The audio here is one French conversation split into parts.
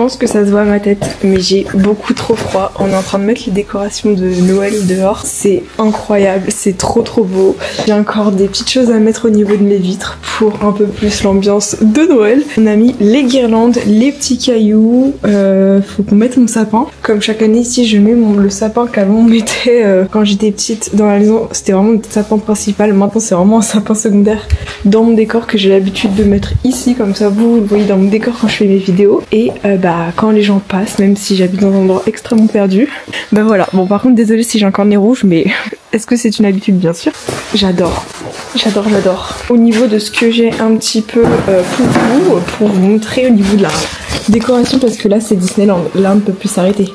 pense que ça se voit à ma tête, mais j'ai beaucoup trop froid. On est en train de mettre les décorations de Noël dehors. C'est incroyable, c'est trop beau. J'ai encore des petites choses à mettre au niveau de mes vitres pour un peu plus l'ambiance de Noël. On a mis les guirlandes, les petits cailloux. Faut qu'on mette mon sapin. Comme chaque année ici, je mets le sapin qu'avant on mettait quand j'étais petite dans la maison. C'était vraiment le sapin principal. Maintenant, c'est vraiment un sapin secondaire dans mon décor que j'ai l'habitude de mettre ici. Comme ça, vous le voyez dans mon décor quand je fais mes vidéos. Et quand les gens passent, même si j'habite dans un endroit extrêmement perdu, bah voilà. Bon, par contre, désolée si j'ai encore le nez rouge, mais est-ce que c'est une habitude? Bien sûr. J'adore. Au niveau de ce que j'ai un petit peu pour vous montrer au niveau de la décoration, parce que là c'est Disneyland, là on ne peut plus s'arrêter.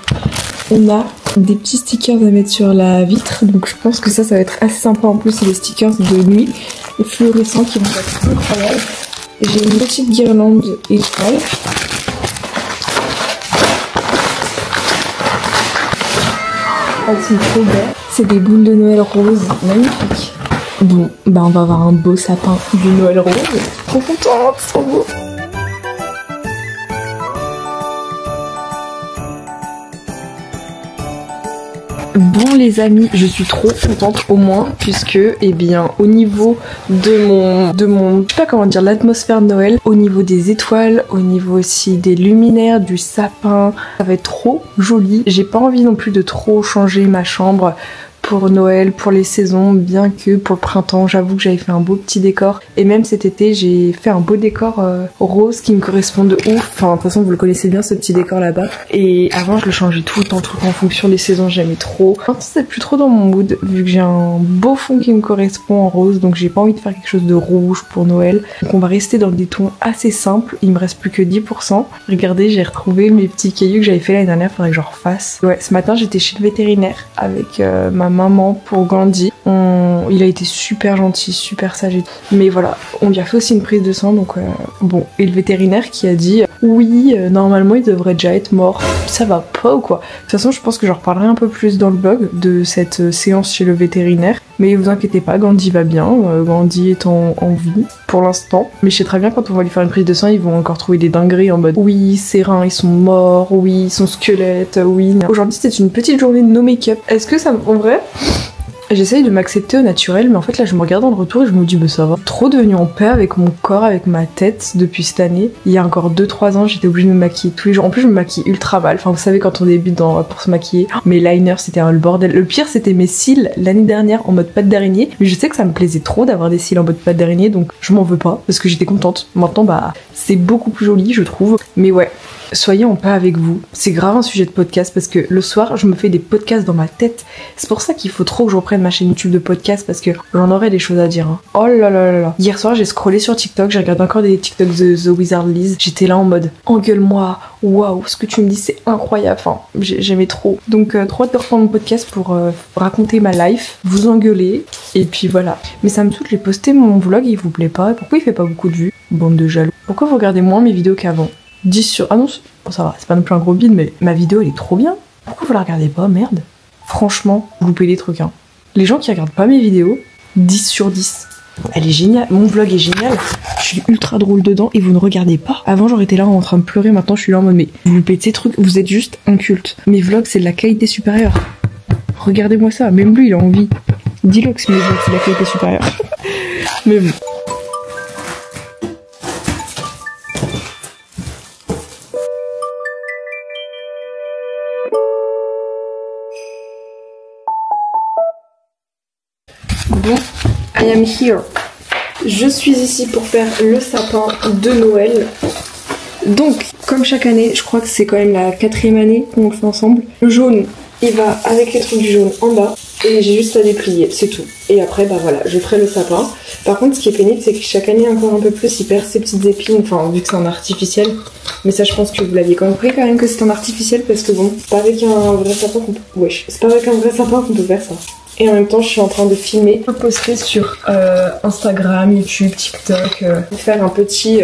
On a des petits stickers à mettre sur la vitre, donc je pense que ça va être assez sympa. En plus c'est les stickers de nuit, les fluorescents qui vont être incroyables. J'ai une petite guirlande étoile. Oh, c'est trop belle. C'est des boules de Noël roses, magnifiques. Bon, on va avoir un beau sapin de Noël rose. Trop contente, trop beau. Bon les amis, je suis trop contente au moins puisque au niveau de mon je sais pas comment dire, l'atmosphère de Noël, au niveau des étoiles, au niveau aussi des luminaires, du sapin, ça va être trop joli. J'ai pas envie non plus de trop changer ma chambre pour Noël, pour les saisons, bien que pour le printemps, j'avoue que j'avais fait un beau petit décor. Et même cet été, j'ai fait un beau décor rose qui me correspond de ouf. Enfin, de toute façon, vous le connaissez bien, ce petit décor là-bas. Et avant, je le changeais tout le temps en fonction des saisons, j'aimais trop. Maintenant, c'est plus trop dans mon mood, vu que j'ai un beau fond qui me correspond en rose, donc j'ai pas envie de faire quelque chose de rouge pour Noël. Donc on va rester dans des tons assez simples. Il me reste plus que 10%. Regardez, j'ai retrouvé mes petits cailloux que j'avais fait l'année dernière, faudrait que je refasse. Ouais, ce matin, j'étais chez le vétérinaire avec ma maman pour Gandhi. Il a été super gentil, super sage et tout. Mais voilà, on lui a fait aussi une prise de sang, donc bon. Et le vétérinaire qui a dit oui, normalement il devrait déjà être mort. Ça va pas ou quoi? De toute façon, je pense que j'en reparlerai un peu plus dans le blog de cette séance chez le vétérinaire. Mais vous inquiétez pas, Gandhi va bien. Gandhi est en vie pour l'instant. Mais je sais très bien quand on va lui faire une prise de sang, ils vont encore trouver des dingueries en mode oui, ses reins ils sont morts, oui, son squelette, oui. Aujourd'hui c'était une petite journée de no make-up. Est-ce que ça en vrai? J'essaye de m'accepter au naturel, mais en fait là je me regarde dans le retour et je me dis bah ça va. Trop devenue en paix avec mon corps, avec ma tête depuis cette année. Il y a encore 2-3 ans j'étais obligée de me maquiller tous les jours. En plus je me maquille ultra mal. Enfin vous savez quand on débute pour se maquiller, mes liners c'était le bordel. Le pire c'était mes cils l'année dernière en mode patte d'araignée. Mais je sais que ça me plaisait trop d'avoir des cils en mode patte d'araignée, donc je m'en veux pas parce que j'étais contente. Maintenant c'est beaucoup plus joli je trouve. Mais ouais. Soyez en paix avec vous. C'est grave un sujet de podcast parce que le soir, je me fais des podcasts dans ma tête. C'est pour ça qu'il faut trop que je reprenne ma chaîne YouTube de podcast parce que j'en aurais des choses à dire. Hein. Oh là là là là. Hier soir, j'ai scrollé sur TikTok, j'ai regardé encore des TikToks de The Wizard Liz. J'étais là en mode engueule-moi. Waouh, ce que tu me dis, c'est incroyable. Enfin, j'aimais trop. Donc, trop hâte de reprendre mon podcast pour raconter ma life, vous engueuler. Et puis voilà. Mais ça me saoule, j'ai posté mon vlog, il vous plaît pas. Pourquoi il fait pas beaucoup de vues? Bande de jaloux. Pourquoi vous regardez moins mes vidéos qu'avant? 10 sur... Ah non, bon, ça va, c'est pas non plus un gros bide, mais ma vidéo elle est trop bien. Pourquoi vous la regardez pas, merde? Franchement, vous loupez des trucs, hein. Les gens qui regardent pas mes vidéos, 10 sur 10. Elle est géniale, mon vlog est génial. Je suis ultra drôle dedans et vous ne regardez pas. Avant j'aurais été là en train de pleurer, maintenant je suis là en mode mais vous loupez de ces trucs, vous êtes juste inculte. Mes vlogs c'est de la qualité supérieure. Regardez-moi ça, même lui il a envie. Dis-le que mes vlogs c'est de la qualité supérieure. Mais bon. Bon, I am here. Je suis ici pour faire le sapin de Noël. Donc, comme chaque année, je crois que c'est quand même la 4e année qu'on le fait ensemble. Le jaune, il va avec les trucs du jaune en bas. Et j'ai juste à déplier, c'est tout. Et après, bah voilà, je ferai le sapin. Par contre, ce qui est pénible, c'est que chaque année, encore un peu plus, il perd ses petites épines. Enfin, vu que c'est en artificiel. Mais ça, je pense que vous l'aviez compris quand même que c'est en artificiel. Parce que bon, c'est pas avec un vrai sapin qu'on peut... Wesh, c'est pas avec un vrai sapin qu'on peut faire ça. Et en même temps, je suis en train de filmer, de poster sur Instagram, YouTube, TikTok, faire un petit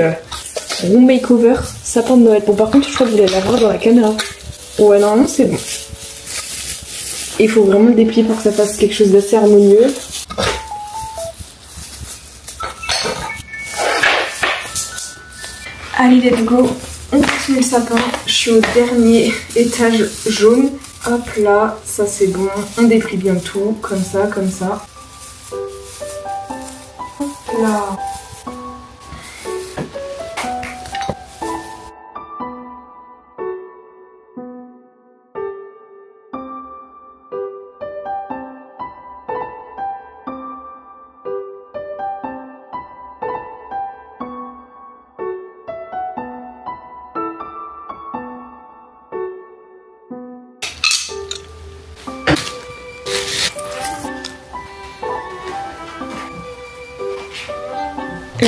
room makeover sapin de Noël. Bon, par contre, je crois que vous allez la voir dans la caméra. Ouais, normalement, c'est bon. Il faut vraiment le déplier pour que ça fasse quelque chose d'assez harmonieux. Allez, let's go. On continue le sapin. Je suis au dernier étage jaune. Hop là, ça c'est bon. On déplie bien tout, comme ça, comme ça. Hop là.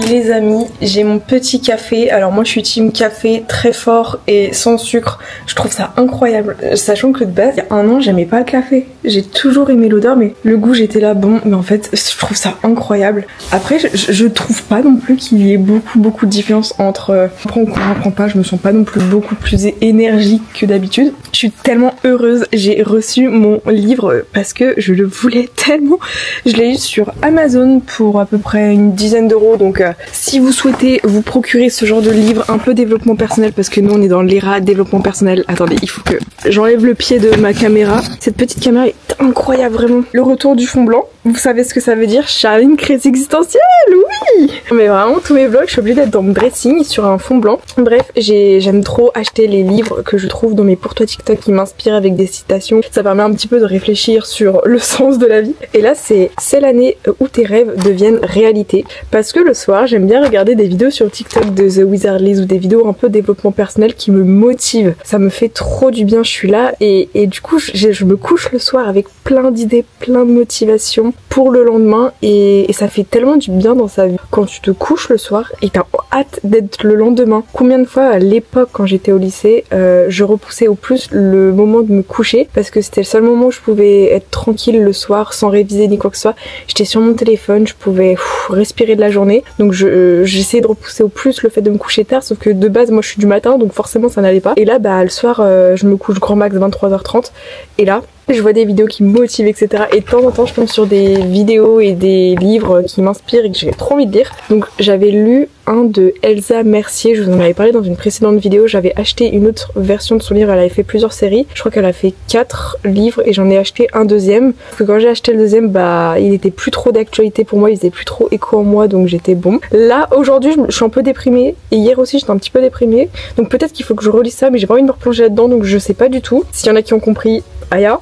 Les amis, j'ai mon petit café. Alors moi je suis team café très fort et sans sucre. Je trouve ça incroyable. Sachant que de base, il y a un an j'aimais pas le café. J'ai toujours aimé l'odeur mais le goût j'étais là bon. Mais en fait je trouve ça incroyable. Après je trouve pas non plus qu'il y ait beaucoup de différence entre on prend ou on prend pas. Je me sens pas non plus beaucoup plus énergique que d'habitude. Je suis tellement heureuse. J'ai reçu mon livre parce que je le voulais tellement. Je l'ai eu sur Amazon pour à peu près une dizaine d'euros. Donc si vous souhaitez vous procurer ce genre de livre un peu développement personnel, parce que nous on est dans l'ERA développement personnel. Attendez, il faut que j'enlève le pied de ma caméra. Cette petite caméra est incroyable vraiment. Le retour du fond blanc, vous savez ce que ça veut dire? Charline crise existentielle, oui. Mais vraiment tous mes vlogs je suis obligée d'être dans mon dressing sur un fond blanc. Bref, j'aime trop acheter les livres que je trouve dans mes pour toi TikTok qui m'inspirent avec des citations. Ça permet un petit peu de réfléchir sur le sens de la vie. Et là c'est l'année où tes rêves deviennent réalité. Parce que le soir j'aime bien regarder des vidéos sur TikTok de The Wizardlies ou des vidéos un peu développement personnel qui me motivent. Ça me fait trop du bien, je suis là et du coup je me couche le soir avec plein d'idées, plein de motivation pour le lendemain et ça fait tellement du bien dans sa vie quand tu te couches le soir et t'as hâte d'être le lendemain. Combien de fois à l'époque quand j'étais au lycée je repoussais au plus le moment de me coucher parce que c'était le seul moment où je pouvais être tranquille le soir sans réviser ni quoi que ce soit. J'étais sur mon téléphone, je pouvais respirer de la journée, donc j'essayais de repousser au plus le fait de me coucher tard, sauf que de base moi je suis du matin donc forcément ça n'allait pas. Et là bah le soir je me couche grand max 23h30 et là je vois des vidéos qui me motivent etc. Et de temps en temps je tombe sur des vidéos et des livres qui m'inspirent et que j'ai trop envie de lire. Donc j'avais lu un de Elsa Mercier, je vous en avais parlé dans une précédente vidéo. J'avais acheté une autre version de son livre, elle avait fait plusieurs séries. Je crois qu'elle a fait 4 livres et j'en ai acheté un deuxième. Parce que quand j'ai acheté le deuxième bah il était plus trop d'actualité pour moi, il faisait plus trop écho en moi donc j'étais bon. Là aujourd'hui je suis un peu déprimée et hier aussi j'étais un petit peu déprimée. Donc peut-être qu'il faut que je relise ça mais j'ai pas envie de me replonger là-dedans donc je sais pas du tout. S'il y en a qui ont compris, Aya.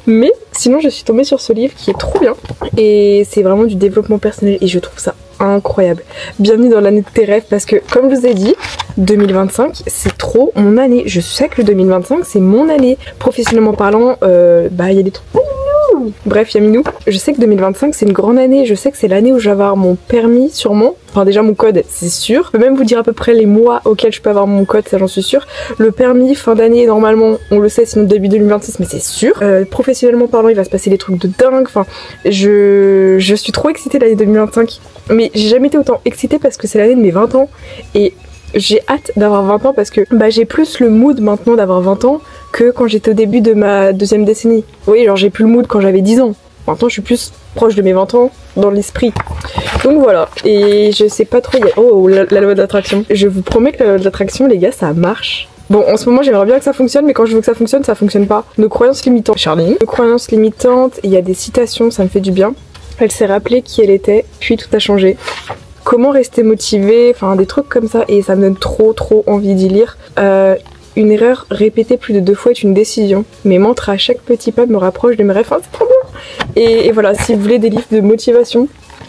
Mais sinon je suis tombée sur ce livre qui est trop bien et c'est vraiment du développement personnel et je trouve ça incroyable. Bienvenue dans l'année de tes rêves parce que comme je vous ai dit 2025 c'est trop mon année. Je sais que le 2025 c'est mon année. Professionnellement parlant bah il y a des trucs. Bref, Yaminou, je sais que 2025 c'est une grande année, je sais que c'est l'année où je vais avoir mon permis sûrement, enfin déjà mon code c'est sûr, je peux même vous dire à peu près les mois auxquels je peux avoir mon code, ça j'en suis sûre. Le permis fin d'année normalement on le sait sinon début 2026 mais c'est sûr. Professionnellement parlant il va se passer des trucs de dingue, enfin je suis trop excitée l'année 2025 mais j'ai jamais été autant excitée parce que c'est l'année de mes 20 ans et j'ai hâte d'avoir 20 ans parce que bah j'ai plus le mood maintenant d'avoir 20 ans que quand j'étais au début de ma deuxième décennie. Oui, genre j'ai plus le mood quand j'avais 10 ans. Maintenant je suis plus proche de mes 20 ans dans l'esprit. Donc voilà, et je sais pas trop... Oh, la loi de l'attraction. Je vous promets que la loi de l'attraction, les gars, ça marche. Bon, en ce moment j'aimerais bien que ça fonctionne, mais quand je veux que ça fonctionne pas. Nos croyances limitantes. Charlie. Nos croyances limitantes, il y a des citations, ça me fait du bien. Elle s'est rappelée qui elle était, puis tout a changé. Comment rester motivée, enfin des trucs comme ça, et ça me donne trop envie d'y lire. Une erreur répétée plus de 2 fois est une décision. Mes mantras à chaque petit pas me rapprochent de mes rêves. Enfin, c'est trop bien. Et voilà, si vous voulez des livres de motivation,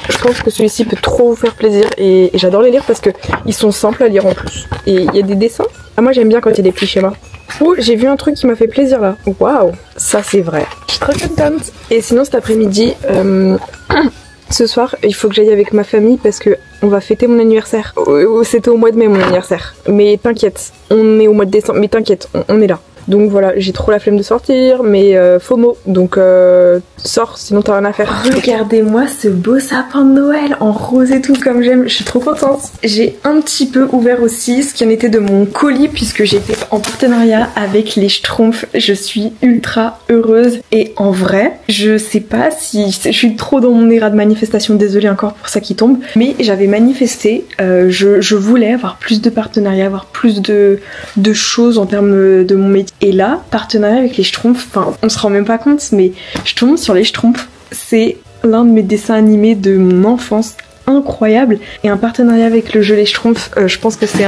je pense que celui-ci peut trop vous faire plaisir. Et j'adore les lire parce que ils sont simples à lire en plus. Et il y a des dessins. Ah, moi j'aime bien quand il y a des petits schémas. Oh, j'ai vu un truc qui m'a fait plaisir là. Waouh, ça c'est vrai. Je suis trop contente. Et sinon cet après-midi... ce soir, il faut que j'aille avec ma famille parce que on va fêter mon anniversaire. C'était au mois de mai mon anniversaire. Mais t'inquiète, on est au mois de décembre. Mais t'inquiète, on est là. Donc voilà, j'ai trop la flemme de sortir, mais FOMO, donc sors, sinon t'as rien à faire. Regardez-moi ce beau sapin de Noël en rose et tout comme j'aime, je suis trop contente. J'ai un petit peu ouvert aussi ce qui en était de mon colis puisque j'étais en partenariat avec les Schtroumpfs. Je suis ultra heureuse et en vrai, je sais pas si je suis trop dans mon érat de manifestation, désolée encore pour ça qui tombe, mais j'avais manifesté, je voulais avoir plus de partenariats, avoir plus de choses en termes de mon métier. Et là, partenariat avec les Schtroumpfs, enfin on se rend même pas compte, mais je tombe sur les Schtroumpfs, c'est l'un de mes dessins animés de mon enfance, incroyable, et un partenariat avec le jeu Les Schtroumpfs, je pense que c'est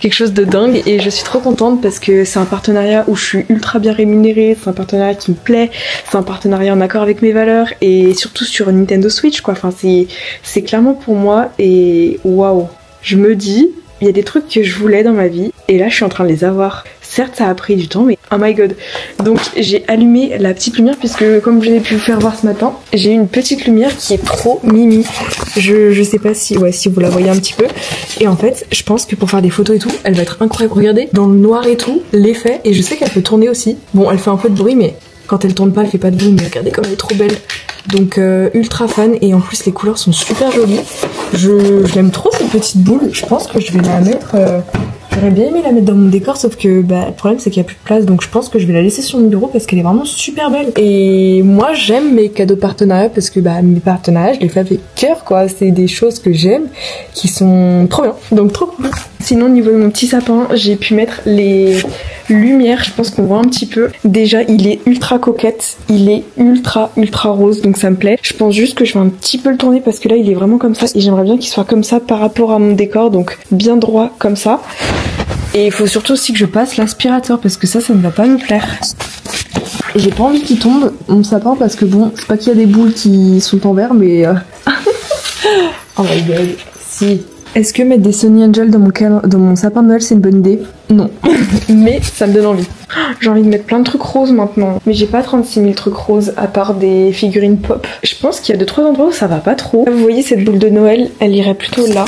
quelque chose de dingue et je suis trop contente parce que c'est un partenariat où je suis ultra bien rémunérée, c'est un partenariat qui me plaît, c'est un partenariat en accord avec mes valeurs et surtout sur Nintendo Switch quoi, enfin c'est clairement pour moi et waouh, je me dis il y a des trucs que je voulais dans ma vie et là je suis en train de les avoir. Certes ça a pris du temps mais oh my god. Donc j'ai allumé la petite lumière puisque comme je l'ai pu vous faire voir ce matin, j'ai une petite lumière qui est trop mimi. Je sais pas si vous la voyez un petit peu. Et en fait je pense que pour faire des photos et tout elle va être incroyable. Regardez dans le noir et tout l'effet, et je sais qu'elle peut tourner aussi. Bon elle fait un peu de bruit mais quand elle tourne pas elle fait pas de bruit, mais regardez comme elle est trop belle. Donc ultra fan et en plus les couleurs sont super jolies. Je l'aime trop cette petite boule, je pense que je vais la mettre... J'aurais bien aimé la mettre dans mon décor sauf que le problème c'est qu'il n'y a plus de place, donc je pense que je vais la laisser sur mon bureau parce qu'elle est vraiment super belle. Et moi j'aime mes cadeaux partenariats parce que mes partenariats je les fais avec cœur quoi, c'est des choses que j'aime qui sont trop bien, donc trop cool. Sinon au niveau de mon petit sapin j'ai pu mettre les lumières, je pense qu'on voit un petit peu. Déjà il est ultra coquette, il est ultra rose donc ça me plaît. Je pense juste que je vais un petit peu le tourner parce que là il est vraiment comme ça et j'aimerais bien qu'il soit comme ça par rapport à mon décor, donc bien droit comme ça. Et il faut surtout aussi que je passe l'aspirateur parce que ça ne va pas me plaire. Et j'ai pas envie qu'il tombe mon sapin parce que bon, c'est pas qu'il y a des boules qui sont en verre mais... Oh my god, si. Est-ce que mettre des Sunny Angel dans mon sapin de Noël c'est une bonne idée? Non. Mais ça me donne envie. J'ai envie de mettre plein de trucs roses maintenant. Mais j'ai pas 36 000 trucs roses à part des figurines pop. Je pense qu'il y a 2-3 endroits où ça va pas trop. Là, vous voyez cette boule de Noël, elle irait plutôt là.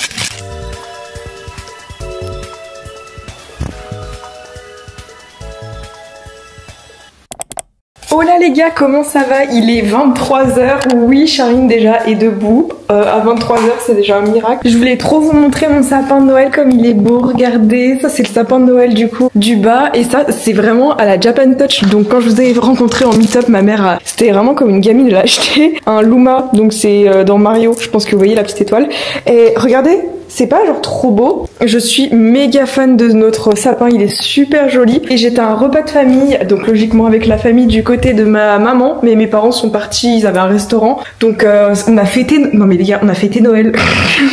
Oh là les gars, comment ça va? Il est 23h, oui Charline déjà est debout, à 23h c'est déjà un miracle. Je voulais trop vous montrer mon sapin de Noël comme il est beau, regardez, ça c'est le sapin de Noël du coup, du bas, et ça c'est vraiment à la Japan Touch, donc quand je vous ai rencontré en meet-up, ma mère, c'était vraiment comme une gamine, elle a acheté un Luma, donc c'est dans Mario, je pense que vous voyez la petite étoile, et regardez, c'est pas genre trop beau. Je suis méga fan de notre sapin, il est super joli. Et j'étais à un repas de famille, donc logiquement avec la famille du côté de ma maman. Mais mes parents sont partis, ils avaient un restaurant. Donc on a fêté... Non mais les gars, on a fêté Noël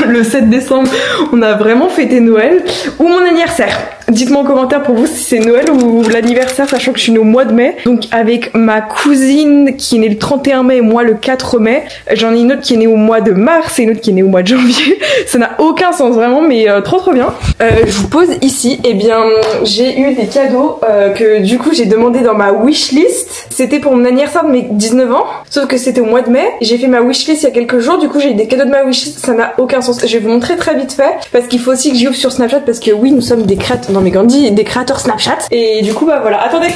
le 7 décembre. On a vraiment fêté Noël. Ou mon anniversaire. Dites-moi en commentaire pour vous si c'est Noël ou l'anniversaire, sachant que je suis née au mois de mai. Donc avec ma cousine qui est née le 31 mai et moi le 4 mai. J'en ai une autre qui est née au mois de mars et une autre qui est née au mois de janvier. Ça n'a aucun sens vraiment, mais trop bien. Je vous pose ici, et bien j'ai eu des cadeaux que du coup j'ai demandé dans ma wishlist. C'était pour mon anniversaire de mes 19 ans, sauf que c'était au mois de mai. J'ai fait ma wishlist il y a quelques jours, du coup j'ai eu des cadeaux de ma wishlist, ça n'a aucun sens. Je vais vous montrer très vite fait, parce qu'il faut aussi que j'y ouvre sur Snapchat, parce que oui nous sommes des créateurs, non mais Gandhi, des créateurs Snapchat. Et du coup bah voilà, attendez,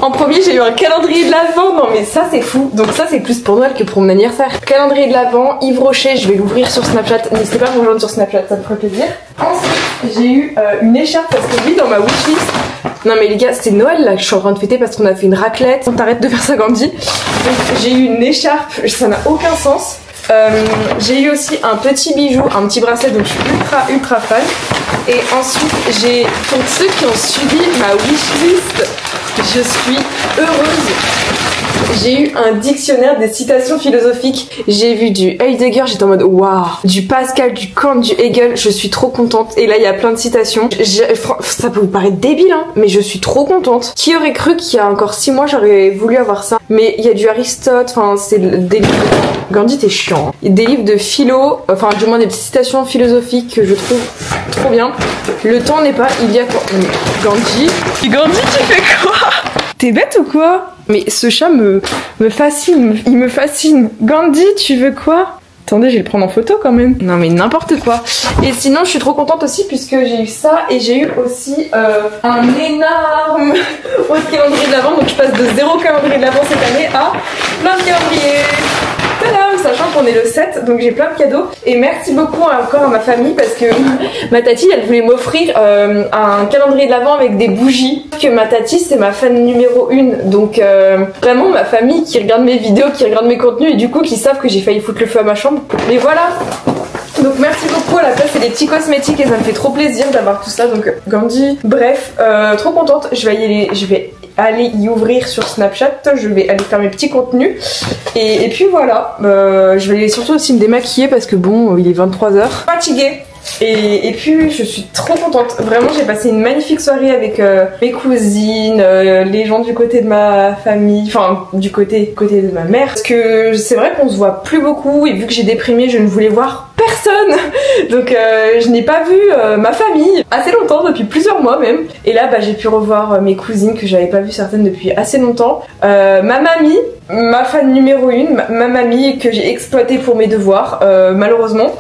en premier j'ai eu un calendrier de l'Avent, non mais ça c'est fou. Donc ça c'est plus pour Noël que pour mon anniversaire. Calendrier de l'Avent, Yves Rocher, je vais l'ouvrir sur Snapchat, n'hésitez pas à me rejoindre sur Snapchat, ça me ferait plaisir. Ensuite, j'ai eu une écharpe parce que oui, dans ma wishlist. Non mais les gars, c'est Noël là que je suis en train de fêter parce qu'on a fait une raclette. On t'arrête de faire ça, Gandhi. Donc j'ai eu une écharpe, ça n'a aucun sens. J'ai eu aussi un petit bijou, un petit bracelet, donc je suis ultra fan. Et ensuite, j'ai, pour ceux qui ont suivi ma wishlist, je suis heureuse. J'ai eu un dictionnaire des citations philosophiques. J'ai vu du Heidegger, j'étais en mode waouh, du Pascal, du Kant, du Hegel, je suis trop contente. Et là il y a plein de citations. Ça peut vous paraître débile hein, mais je suis trop contente. Qui aurait cru qu'il y a encore 6 mois j'aurais voulu avoir ça? Mais il y a du Aristote, enfin c'est des livres de... Gandhi t'es chiant. Hein. Des livres de philo, enfin du moins des petites citations philosophiques que je trouve trop bien. Le temps n'est pas, il y a quoi? Gandhi, tu fais quoi? T'es bête ou quoi? Mais ce chat me fascine, il me fascine. Gandhi, tu veux quoi? Attendez, je vais le prendre en photo quand même. Non mais n'importe quoi. Et sinon, je suis trop contente aussi puisque j'ai eu ça et j'ai eu aussi un énorme calendrier de l'Avent. Donc je passe de 0 calendrier de l'Avent cette année à plein de calendriers. Tadam, sachant qu'on est le 7, donc j'ai plein de cadeaux. Et merci beaucoup encore à ma famille parce que ma tati, elle voulait m'offrir un calendrier de l'Avent avec des bougies. Que ma tati, c'est ma fan numéro 1. Donc vraiment ma famille qui regarde mes vidéos, qui regarde mes contenus et du coup qui savent que j'ai failli foutre le feu à ma chambre. Mais voilà. Donc merci beaucoup, à la place c'est des petits cosmétiques et ça me fait trop plaisir d'avoir tout ça. Donc Gandhi, bref, trop contente. Je vais aller y ouvrir sur Snapchat, je vais aller faire mes petits contenus et puis voilà, je vais surtout aussi me démaquiller parce que bon, il est 23h, fatiguée. Et puis je suis trop contente, vraiment j'ai passé une magnifique soirée avec mes cousines, les gens du côté de ma famille, enfin du côté de ma mère, parce que c'est vrai qu'on se voit plus beaucoup et vu que j'ai déprimé je ne voulais voir personne, donc je n'ai pas vu ma famille assez longtemps, depuis plusieurs mois même, et là j'ai pu revoir mes cousines que j'avais pas vu certaines depuis assez longtemps, ma mamie, ma fan numéro 1, ma mamie que j'ai exploitée pour mes devoirs, malheureusement.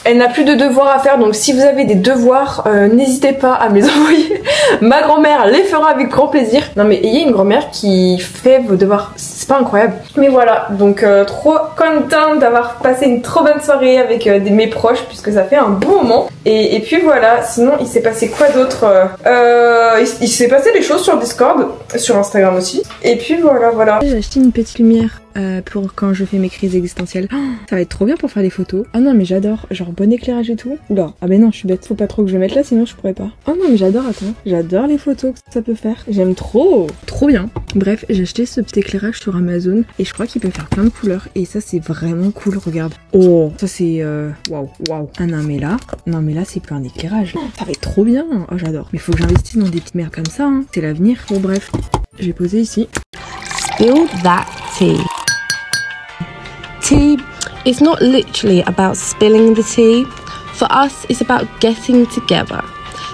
Elle n'a plus de devoirs à faire, donc si vous avez des devoirs, n'hésitez pas à me les envoyer. Ma grand-mère les fera avec grand plaisir. Non mais ayez une grand-mère qui fait vos devoirs, c'est pas incroyable. Mais voilà, donc trop contente d'avoir passé une trop bonne soirée avec mes proches, puisque ça fait un bon moment. Et puis voilà, sinon il s'est passé quoi d'autre? Il s'est passé des choses sur Discord, sur Instagram aussi. Et puis voilà. J'ai acheté une petite lumière pour quand je fais mes crises existentielles. Oh, ça va être trop bien pour faire des photos. Ah non mais j'adore, genre bon éclairage et tout. Oula, ah ben non je suis bête, faut pas trop que je mette là sinon je pourrais pas. Oh non mais j'adore, attends, j'adore les photos que ça peut faire. J'aime trop bien. Bref, j'ai acheté ce petit éclairage sur Amazon et je crois qu'il peut faire plein de couleurs et ça c'est vraiment cool, regarde. Oh, ça c'est waouh. Ah non mais là c'est plus un éclairage. Oh, ça va être trop bien. Oh j'adore. Mais faut que j'investisse dans des petites merdes comme ça, hein. C'est l'avenir. Bon bref, je vais poser ici. Spill that tea. Tea is not literally about spilling the tea. For us, it's about getting together,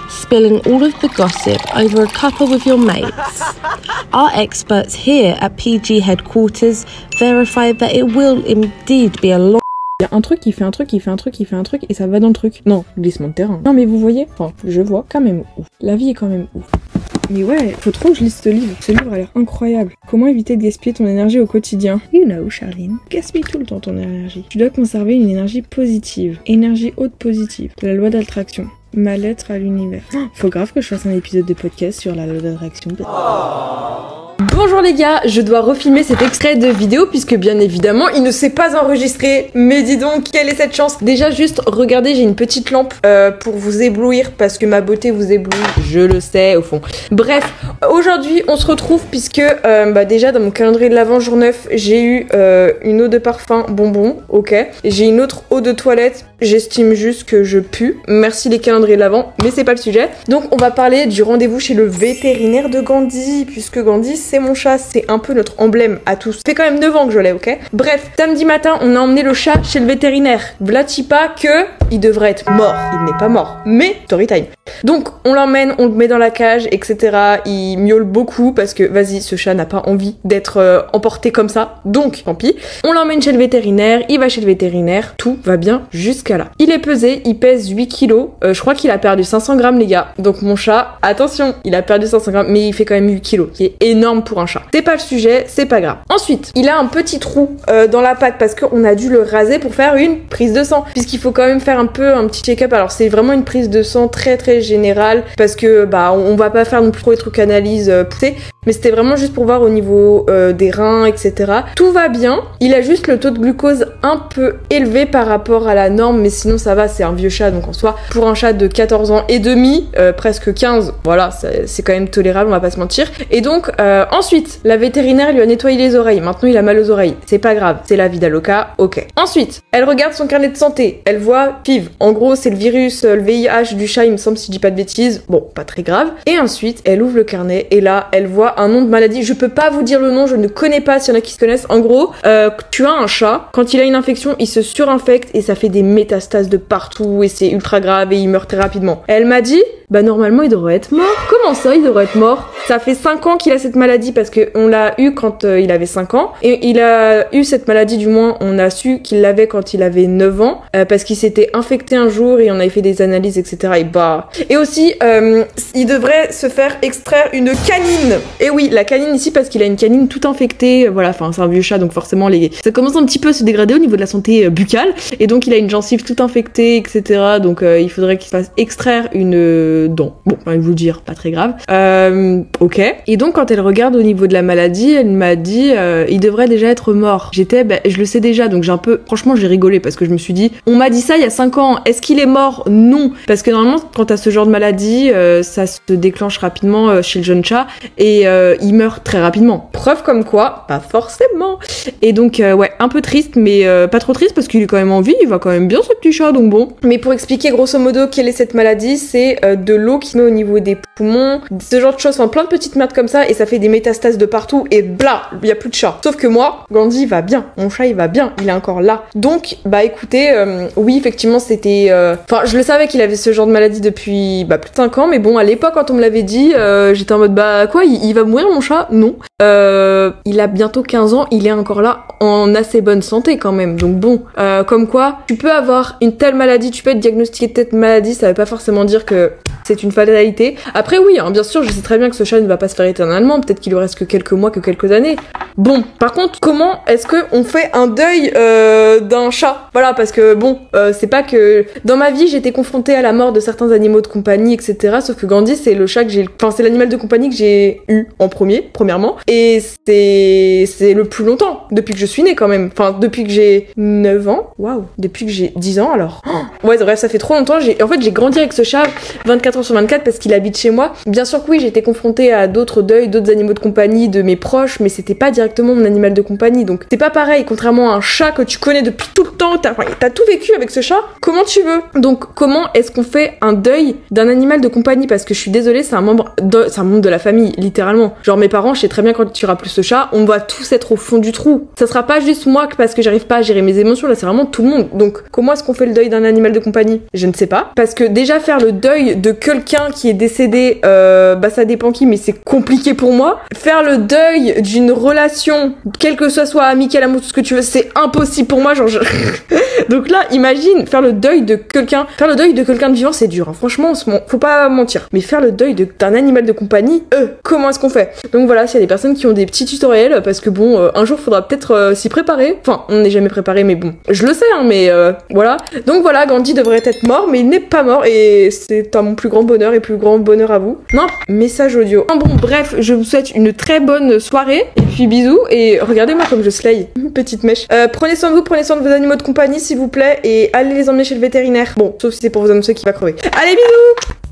spilling all of the gossip over a cuppa with your mates. Our experts here at PG headquarters verify that it will indeed be a long. Il y a un truc qui fait un truc, qui fait un truc, qui fait un truc et ça va dans le truc. Non, glissement de terrain. Non mais vous voyez, enfin, je vois quand même ouf. La vie est quand même ouf. Mais ouais, faut trop que je lise ce livre. Ce livre a l'air incroyable. Comment éviter de gaspiller ton énergie au quotidien? You know, Charline. Gaspille tout le temps ton énergie. Tu dois conserver une énergie positive. Énergie haute positive. De la loi d'attraction. Ma lettre à l'univers. Faut grave que je fasse un épisode de podcast sur la loi d'attraction. Bonjour les gars, je dois refilmer cet extrait de vidéo puisque bien évidemment il ne s'est pas enregistré. Mais dis donc, quelle est cette chance? Déjà juste, regardez, j'ai une petite lampe pour vous éblouir parce que ma beauté vous éblouit, je le sais au fond. Bref, aujourd'hui on se retrouve puisque déjà dans mon calendrier de l'Avent jour 9, j'ai eu une eau de parfum bonbon, ok. J'ai une autre eau de toilette, j'estime juste que je pue. Merci les calendriers de l'Avent, mais c'est pas le sujet. Donc on va parler du rendez-vous chez le vétérinaire de Gandhi, puisque Gandhi c'est mon chat, c'est un peu notre emblème à tous. Ça fait quand même 9 ans que je l'ai, ok. Bref, samedi matin, on a emmené le chat chez le vétérinaire. Vlati pas que il devrait être mort. Il n'est pas mort, mais story time. Donc on l'emmène, on le met dans la cage, etc. Il miaule beaucoup parce que vas-y, ce chat n'a pas envie d'être emporté comme ça. Donc tant pis. On l'emmène chez le vétérinaire, il va chez le vétérinaire, tout va bien jusqu'à là. Il est pesé, il pèse 8 kilos. Je crois qu'il a perdu 500 grammes les gars. Donc mon chat, attention, il a perdu 500 grammes, mais il fait quand même 8 kilos, qui est énorme pour un chat. C'est pas le sujet, c'est pas grave. Ensuite, il a un petit trou dans la patte parce qu'on a dû le raser pour faire une prise de sang. Puisqu'il faut quand même faire un petit check-up. Alors c'est vraiment une prise de sang très générale parce que on va pas faire non plus trop les trucs analyses poussées. Mais c'était vraiment juste pour voir au niveau des reins, etc. Tout va bien. Il a juste le taux de glucose un peu élevé par rapport à la norme, mais sinon ça va, c'est un vieux chat, donc en soi, pour un chat de 14 ans et demi, presque 15, voilà, c'est quand même tolérable, on va pas se mentir. Et donc, ensuite, la vétérinaire lui a nettoyé les oreilles. Maintenant, il a mal aux oreilles. C'est pas grave, c'est la vida loca, ok. Ensuite, elle regarde son carnet de santé. Elle voit FIV. En gros, c'est le virus, le VIH du chat, il me semble, si je dis pas de bêtises. Bon, pas très grave. Et ensuite, elle ouvre le carnet et là, elle voit un nom de maladie. Je peux pas vous dire le nom, je ne connais pas s'il y en a qui se connaissent. En gros, tu as un chat, quand il a une infection, il se surinfecte et ça fait des métastases de partout et c'est ultra grave et il meurt très rapidement. Elle m'a dit, bah normalement il devrait être mort. Comment ça il devrait être mort? Ça fait 5 ans qu'il a cette maladie parce que on l'a eu quand il avait 5 ans. Et il a eu cette maladie, du moins on a su qu'il l'avait quand il avait 9 ans parce qu'il s'était infecté un jour et on avait fait des analyses, etc. Et aussi il devrait se faire extraire une canine. Et oui, la canine ici parce qu'il a une canine toute infectée. Voilà, enfin c'est un vieux chat donc forcément ça commence un petit peu à se dégrader au niveau de la santé buccale. Et donc il a une gencive toute infectée, etc. Donc il faudrait qu'il se fasse extraire une dent. Bon, je vais vous le dire, pas très grave. Ok. Et donc quand elle regarde au niveau de la maladie, elle m'a dit il devrait déjà être mort. Je le sais déjà, donc franchement j'ai rigolé parce que je me suis dit, on m'a dit ça il y a 5 ans, est-ce qu'il est mort? Non. Parce que normalement quand t'as ce genre de maladie, ça se déclenche rapidement chez le jeune chat et il meurt très rapidement. Preuve comme quoi, pas forcément. Et donc ouais, un peu triste, mais pas trop triste parce qu'il est quand même en vie, il va quand même bien ce petit chat, donc bon. Mais pour expliquer grosso modo quelle est cette maladie, c'est de l'eau qui met au niveau des poumons, ce genre de choses, enfin plein de petites merdes comme ça, et ça fait des métastases de partout, et bla, il y a plus de chat. Sauf que moi, Gandhi va bien, mon chat il va bien, il est encore là. Donc, bah écoutez, oui effectivement c'était... Enfin, je le savais qu'il avait ce genre de maladie depuis plus de 5 ans, mais bon, à l'époque quand on me l'avait dit, j'étais en mode bah quoi, il va mourir mon chat? Non. Il a bientôt 15 ans, il est encore là en assez bonne santé quand même, donc bon, comme quoi, tu peux avoir une telle maladie, tu peux être diagnostiqué de telle maladie, ça veut pas forcément dire que c'est une fatalité. Après oui, hein, bien sûr, je sais très bien que ce chat ne va pas se faire éternellement, peut-être qu'il lui reste que quelques mois, que quelques années. Bon, par contre, comment est-ce que on fait un deuil d'un chat? Voilà, parce que bon, c'est pas que... Dans ma vie, j'ai été confrontée à la mort de certains animaux de compagnie, etc. Sauf que Gandhi, c'est le chat que j'ai... Enfin, c'est l'animal de compagnie que j'ai eu en premièrement. Et c'est le plus longtemps, depuis que je suis née quand même. Enfin, depuis que j'ai 9 ans. Waouh. Depuis que j'ai 10 ans, alors. Ouais, bref, ça fait trop longtemps. En fait, j'ai grandi avec ce chat 24 heures sur 24 parce qu'il habite chez moi. Bien sûr que oui, j'ai été confrontée à d'autres deuils, d'autres animaux de compagnie, de mes proches, mais c'était pas directement mon animal de compagnie. Donc, c'est pas pareil. Contrairement à un chat que tu connais depuis tout le temps, t'as tout vécu avec ce chat. Comment tu veux? Donc, comment est-ce qu'on fait un deuil d'un animal de compagnie? Parce que je suis désolée, c'est un membre de la famille, littéralement. Genre, mes parents, je sais très bien quand tu auras plus ce chat, on va tous être au fond du trou. Ça sera pas juste moi parce que j'arrive pas à gérer mes émotions, là, c'est vraiment tout le monde. Donc, comment est-ce qu'on fait le deuil d'un animal de compagnie? Je ne sais pas. Parce que déjà, faire le deuil de quelqu'un qui est décédé, ça dépend qui, mais c'est compliqué pour moi. Faire le deuil d'une relation, quelle que soit amicale, amour, tout ce que tu veux, c'est impossible pour moi, genre Donc là, imagine, faire le deuil de quelqu'un de vivant, c'est dur, hein. Franchement, faut pas mentir. Mais faire le deuil d'un animal de compagnie, comment est-ce qu'on fait? Donc voilà, s'il y a des personnes qui ont des petits tutoriels, parce que bon, un jour, faudra peut-être s'y préparer. Enfin, on n'est jamais préparé, mais bon, je le sais, hein, mais voilà. Donc voilà, Gandhi devrait être mort, mais il n'est pas mort, et c'est à mon plus grand bonheur, et plus grand bonheur à vous. Non, message audio. Bon, bref, je vous souhaite une très bonne soirée, et puis bisous, et regardez-moi comme je slay. Petite mèche. Prenez soin de vous, prenez soin de vos animaux de compagnie, s'il vous plaît, et allez les emmener chez le vétérinaire. Bon, sauf si c'est pour vous annoncer qu'il va crever. Allez, bisous!